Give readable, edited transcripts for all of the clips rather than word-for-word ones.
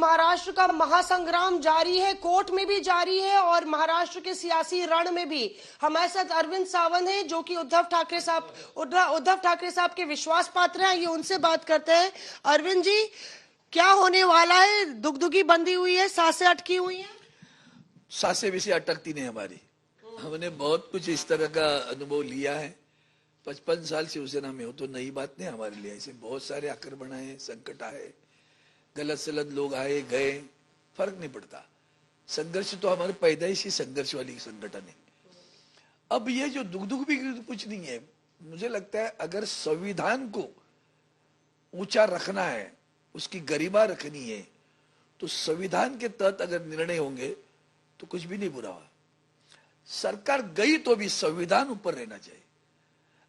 महाराष्ट्र का महासंग्राम जारी है, कोर्ट में भी जारी है और महाराष्ट्र के सियासी रण में भी। हमारे साथ अरविंद सावंत हैं जो कि उद्धव ठाकरे साहब के विश्वास पात्र हैं। ये उनसे बात करते हैं। अरविंद जी, क्या होने वाला है? दुगदुगी बंदी हुई है, सांसें अटकी हुई हैं। सांसें वैसे अटकती नहीं हमारी। हमने बहुत कुछ इस तरह का अनुभव लिया है। 55 साल शिवसेना में हो तो नई बात नहीं हमारे लिए। ऐसे बहुत सारे आक्रमण आए, संकट आए, गलत सलत लोग आए गए, फर्क नहीं पड़ता। संघर्ष तो हमारे पैदाइशी संघर्ष वाली संगठन है। अब ये जो दुख भी कुछ नहीं है। मुझे लगता है अगर संविधान को ऊंचा रखना है, उसकी गरिमा रखनी है, तो संविधान के तहत अगर निर्णय होंगे तो कुछ भी नहीं बुरा हुआ। सरकार गई तो भी संविधान ऊपर रहना चाहिए।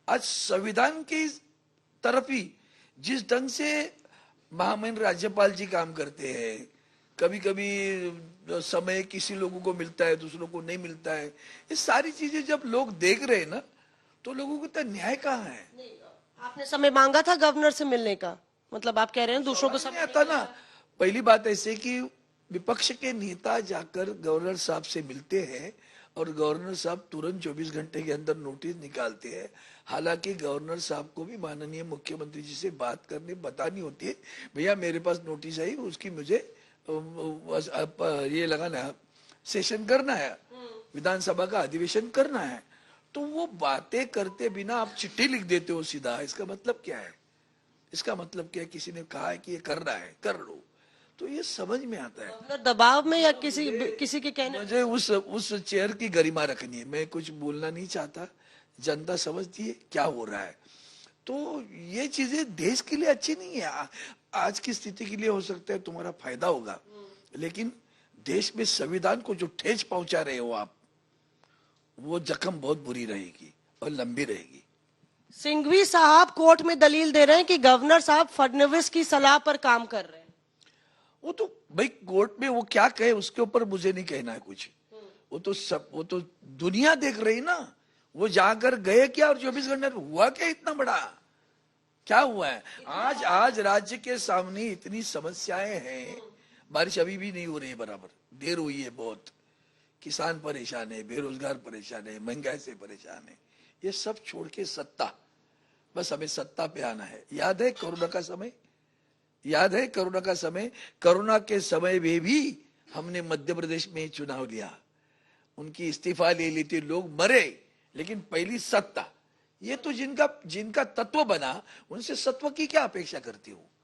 आज संविधान की तरफ ही जिस ढंग से महामहिम राज्यपाल जी काम करते हैं, कभी कभी समय किसी लोगों को मिलता है, दूसरों को नहीं मिलता है, ये सारी चीजें जब लोग देख रहे हैं ना, तो लोगों को तो न्याय कहाँ है? आपने समय मांगा था गवर्नर से मिलने का, मतलब आप कह रहे हैं दूसरों को समय आता ना। पहली बात ऐसे कि विपक्ष के नेता जाकर गवर्नर साहब से मिलते हैं और गवर्नर साहब तुरंत 24 घंटे के अंदर नोटिस निकालते हैं। हालांकि गवर्नर साहब को भी माननीय मुख्यमंत्री जी से बात करने बतानी होती है, भैया मेरे पास नोटिस आई, उसकी मुझे ये लगाना है, सेशन करना है, विधानसभा का अधिवेशन करना है। तो वो बातें करते बिना आप चिट्ठी लिख देते हो सीधा, इसका मतलब क्या है? इसका मतलब क्या है? किसी ने कहा है कि ये करना है, कर लो, तो ये समझ में आता है। दबाव में या किसी के कहने? मुझे उस चेयर की गरिमा रखनी है। मैं कुछ बोलना नहीं चाहता। जनता समझती है क्या हो रहा है। तो ये चीजें देश के लिए अच्छी नहीं है। आज की स्थिति के लिए हो सकता है तुम्हारा फायदा होगा, लेकिन देश में संविधान को जो ठेस पहुंचा रहे हो आप, वो जख्म बहुत बुरी रहेगी और लंबी रहेगी। सिंघवी साहब कोर्ट में दलील दे रहे हैं कि गवर्नर साहब फडणवीस की सलाह पर काम कर रहे हैं। वो तो भाई कोर्ट में वो क्या कहे उसके ऊपर मुझे नहीं कहना है कुछ। वो तो दुनिया देख रही ना। वो जाकर गए क्या और 24 घंटे हुआ क्या? इतना बड़ा क्या हुआ है? आज राज्य के सामने इतनी समस्याएं हैं। बारिश अभी भी नहीं हो रही है बराबर, देर हुई है बहुत। किसान परेशान है, बेरोजगार परेशान है, महंगाई से परेशान है। ये सब छोड़ के सत्ता, बस हमें सत्ता पे आना है। याद है कोरोना का समय? याद है कोरोना का समय? कोरोना के समय में भी हमने मध्य प्रदेश में चुनाव लिया, उनकी इस्तीफा ले ली थी, लोग मरे, लेकिन पहली सत्ता। ये तो जिनका तत्व बना, उनसे सत्व की क्या अपेक्षा करती हूँ?